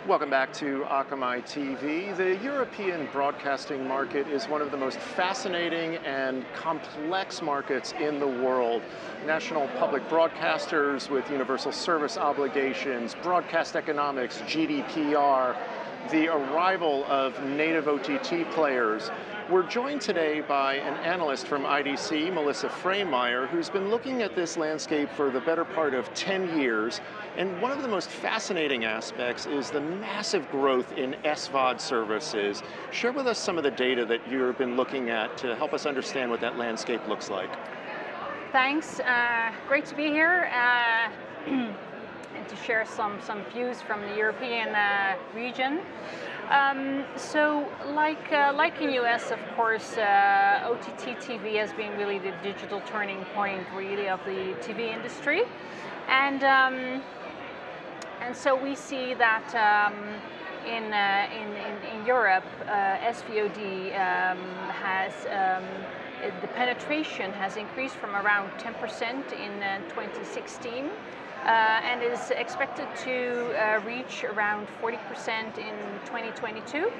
Welcome back to Akamai TV. The European broadcasting market is one of the most fascinating and complex markets in the world. National public broadcasters with universal service obligations, broadcast economics, GDPR, the arrival of native OTT players. We're joined today by an analyst from IDC, Melissa Fremeijer, who's been looking at this landscape for the better part of 10 years. And one of the most fascinating aspects is the massive growth in SVOD services. Share with us some of the data that you've been looking at to help us understand what that landscape looks like. Thanks, great to be here and to share some views from the European region. So like in US, of course, OTT TV has been really the digital turning point really of the TV industry. And so we see that in Europe, SVOD the penetration has increased from around 10% in 2016 and is expected to reach around 40% in 2022.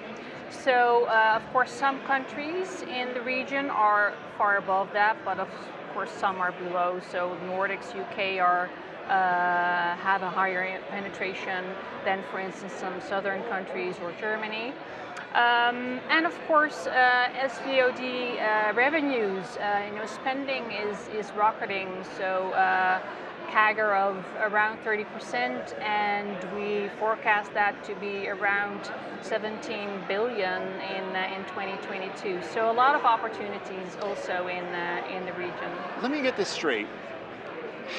So of course some countries in the region are far above that, but of course some are below. So Nordics, UK have a higher penetration than, for instance, some southern countries or Germany. And of course, SVOD revenues, spending is rocketing. So CAGR of around 30%, and we forecast that to be around 17 billion in 2022. So a lot of opportunities also in the region. Let me get this straight.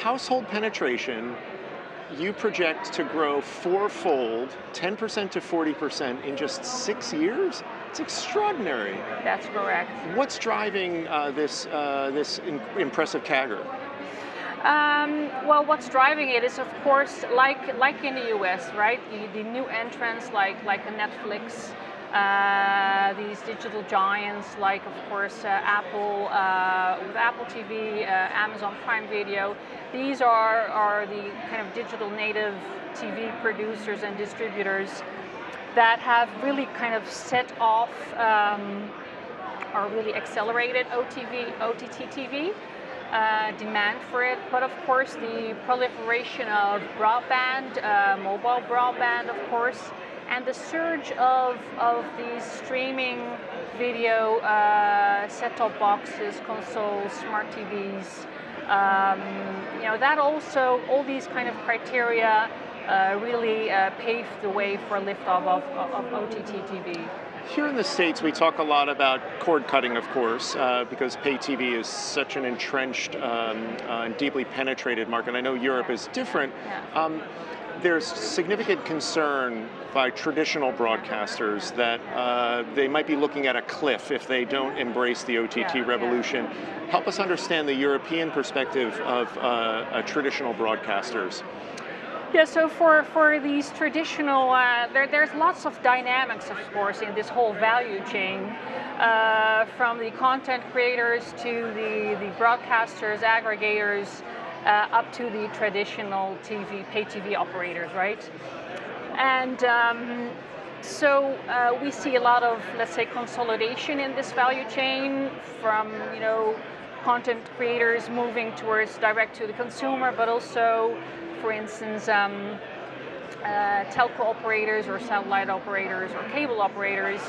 Household penetration, you project to grow fourfold, 10% to 40% in just 6 years? It's extraordinary. That's correct. What's driving this impressive CAGR? Well, what's driving it is, of course, like in the US, right? The new entrants like a Netflix, these digital giants like, of course, Apple with Apple TV, Amazon Prime Video. These are the kind of digital native TV producers and distributors that have really kind of set off or really accelerated OTT TV. Demand for it, but of course the proliferation of broadband, mobile broadband, of course, and the surge of these streaming video set-top boxes, consoles, smart TVs. That also, all these kind of criteria really paved the way for liftoff of OTT TV. Here in the States, we talk a lot about cord cutting, of course, because pay TV is such an entrenched and deeply penetrated market. I know Europe is different. Yeah. There's significant concern by traditional broadcasters that they might be looking at a cliff if they don't embrace the OTT revolution. Yeah. Help us understand the European perspective of traditional broadcasters. Yeah, so for these traditional, there's lots of dynamics, of course, in this whole value chain, from the content creators to the broadcasters, aggregators, up to the traditional pay TV operators, right? And so we see a lot of, let's say, consolidation in this value chain, from content creators moving towards direct to the consumer, but also, for instance, telco operators or satellite operators or cable operators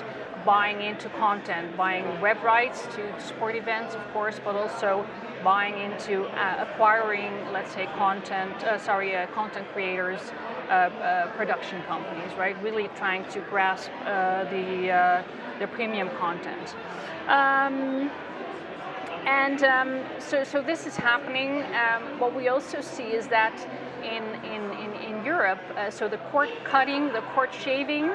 buying into content, buying web rights to sport events, of course, but also buying into acquiring, let's say, content creators, production companies, right? Really trying to grasp the premium content. So this is happening. What we also see is that in Europe, so the cord cutting, the cord shaving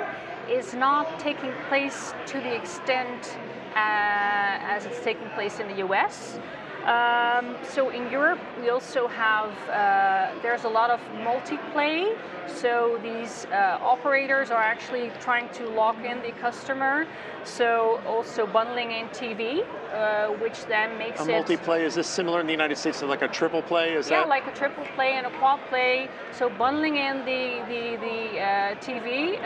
is not taking place to the extent as it's taking place in the US. So in Europe, we also have, there's a lot of multiplay. So these operators are actually trying to lock in the customer. So also bundling in TV, which then makes a multiplay, is this similar in the United States to like a triple play? Is that? like a triple play and a quad play. So bundling in the TV,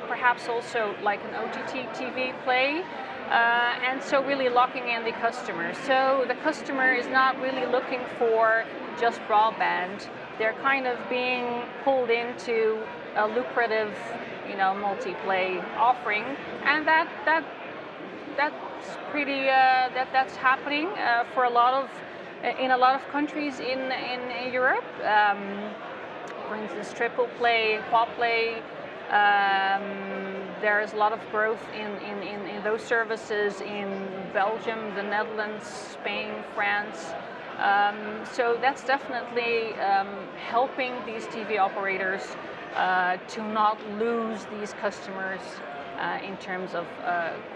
perhaps also like an OTT TV play. And so really locking in the customer. So the customer is not really looking for just broadband. They're kind of being pulled into a lucrative, multi-play offering, and that's pretty that's happening for in a lot of countries in Europe. For instance, triple play, quad play. There is a lot of growth in those services in Belgium, the Netherlands, Spain, France. So that's definitely helping these TV operators to not lose these customers in terms of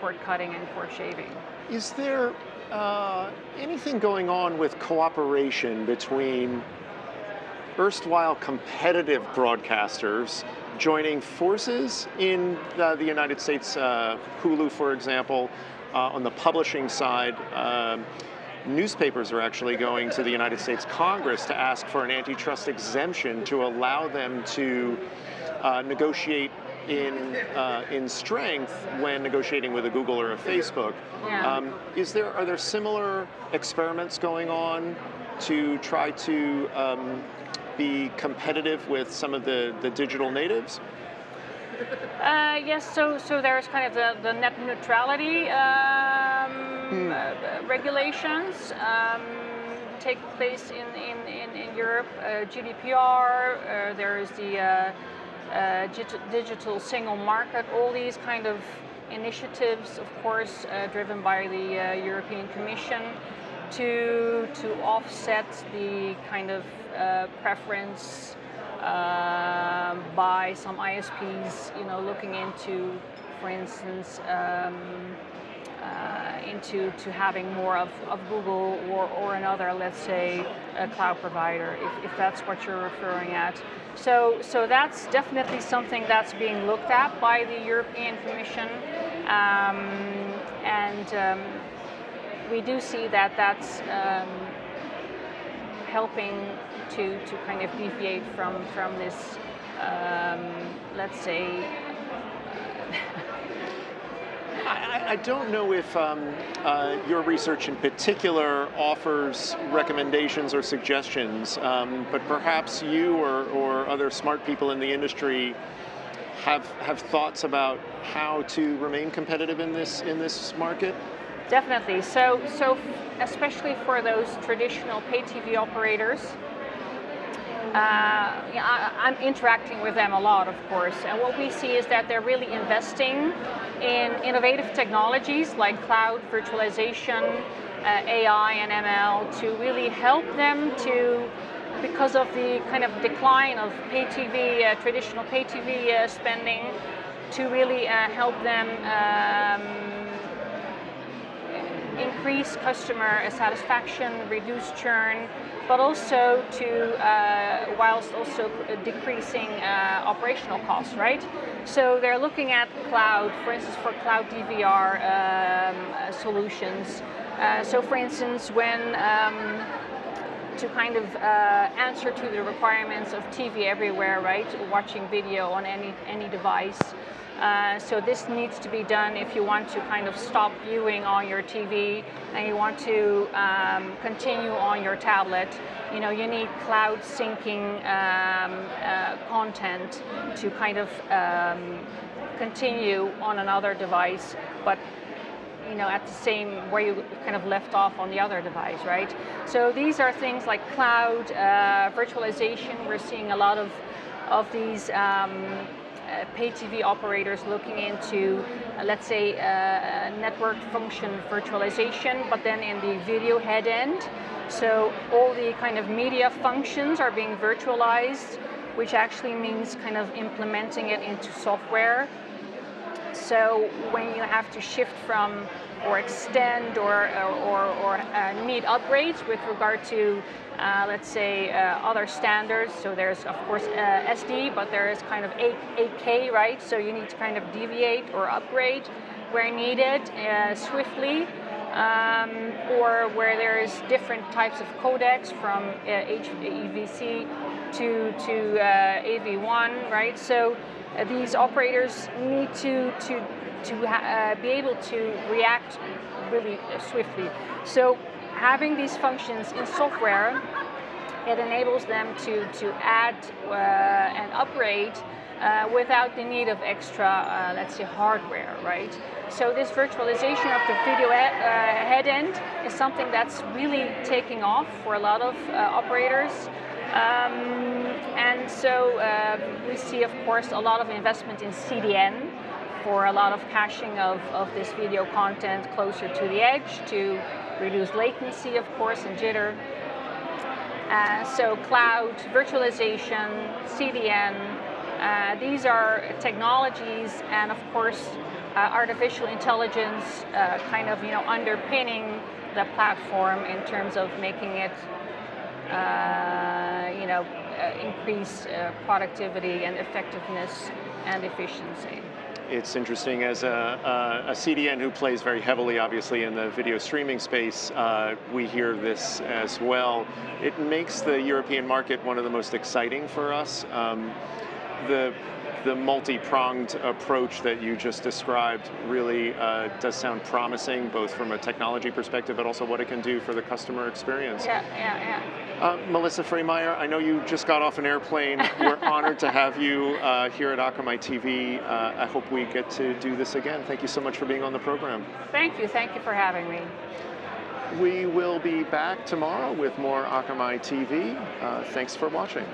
cord cutting and cord shaving. Is there anything going on with cooperation between erstwhile competitive broadcasters joining forces in the United States? Hulu, for example, on the publishing side, newspapers are actually going to the United States Congress to ask for an antitrust exemption to allow them to negotiate in strength when negotiating with a Google or a Facebook. Yeah. Are there similar experiments going on to try to be competitive with some of the digital natives? Yes, so there's kind of the net neutrality regulations take place in Europe. GDPR, there is the digital single market, all these kind of initiatives, of course, driven by the European Commission to offset the kind of preference by some ISPs, looking into, for instance, into having more of Google or another, let's say, a cloud provider, if that's what you're referring at. So that's definitely something that's being looked at by the European Commission, and we do see that that's helping to kind of deviate from this, let's say. I don't know if your research in particular offers recommendations or suggestions, but perhaps you or other smart people in the industry have thoughts about how to remain competitive in this market. Definitely. So especially for those traditional pay TV operators, I'm interacting with them a lot, of course, and what we see is that they're really investing in innovative technologies like cloud, virtualization, AI and ML to really help them to, because of the kind of decline of pay TV, traditional pay TV spending, to really help them increase customer satisfaction, reduce churn, but also to, whilst also decreasing operational costs, right? So they're looking at cloud, for instance, for cloud DVR solutions. So for instance, when to kind of answer to the requirements of TV everywhere, right? Watching video on any device. So this needs to be done if you want to kind of stop viewing on your TV and you want to continue on your tablet. You need cloud syncing content to kind of continue on another device, but at the same where you kind of left off on the other device, right? So these are things like cloud virtualization. We're seeing a lot of these pay TV operators looking into, let's say, network function virtualization, but then in the video head end. So all the kind of media functions are being virtualized, which actually means kind of implementing it into software. So when you have to shift from or extend or need upgrades with regard to, let's say, other standards. So there's, of course, SD, but there is kind of 8K, right? So you need to kind of deviate or upgrade where needed swiftly, or where there is different types of codecs from HEVC to AV1, right? So these operators need to be able to react really swiftly. So having these functions in software, it enables them to add and upgrade without the need of extra, let's say, hardware, right? So this virtualization of the video head end is something that's really taking off for a lot of operators. And so we see, of course, a lot of investment in CDN for a lot of caching of this video content closer to the edge to reduce latency, of course, and jitter. So cloud, virtualization, CDN, these are technologies, and of course artificial intelligence kind of underpinning the platform in terms of making it increase productivity and effectiveness and efficiency. It's interesting, as a CDN who plays very heavily, obviously, in the video streaming space, we hear this as well. It makes the European market one of the most exciting for us. The multi-pronged approach that you just described really does sound promising, both from a technology perspective, but also what it can do for the customer experience. Yeah. Melissa Fremeijer, I know you just got off an airplane. We're honored to have you here at Akamai TV. I hope we get to do this again. Thank you so much for being on the program. Thank you for having me. We will be back tomorrow with more Akamai TV. Thanks for watching.